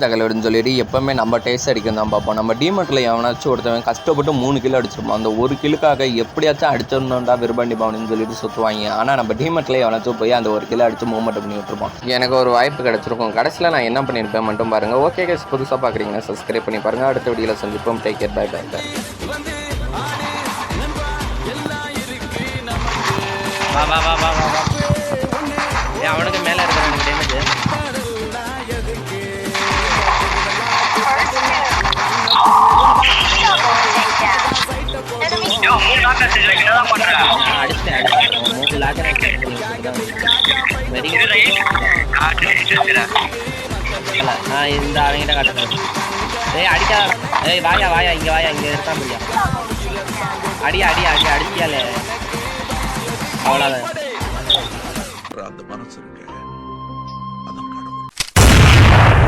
தகவல்னு சொல்லிட்டு எப்பவுமே நம்ம டேஸ்ட் அடிக்கும் தான் பார்ப்போம். நம்ம டிமார்ட்டில் எவனாச்சும் ஒருத்தவன் கஷ்டப்பட்டு 3 கிலோ அடிச்சிருப்போம். அந்த 1 கிலோக்காக எப்படியாச்சும் அடிச்சிடணும்டா விரும்பாண்டி பவனின்னு சொல்லிட்டு சுற்றுவாங்க. ஆனால் நம்ம டிமார்ட்டில் எவனாச்சும் போய் அந்த 1 கிலோ அடித்து மூவ்மெண்ட் பண்ணி விட்டுருப்போம். எனக்கு ஒரு வாய்ப்பு கிடச்சிருக்கும். கடைசியில் நான் என்ன பண்ணியிருப்பேன் மட்டும் பாருங்கள். ஓகே கேஸ், புதுசாக பார்க்குறீங்கன்னா சப்ஸ்கிரைப் பண்ணி பாருங்கள். அடுத்த வீடியோவில் சந்திப்போம். Take care, bye bye. வா வா வா வா வா வா. அவனுக்கு மேலே இருக்கிற எனக்கு டேமேஜ். அடிச்சேன் 3 லாக் இந்த அவங்கிட்ட காட்டுறேன். அடிக்காத. வாயா வாயா, இங்கே வாயா, இங்கே இருக்கான் பையா. அடிச்சியாலே அவ்வளோதான். அந்த மனசு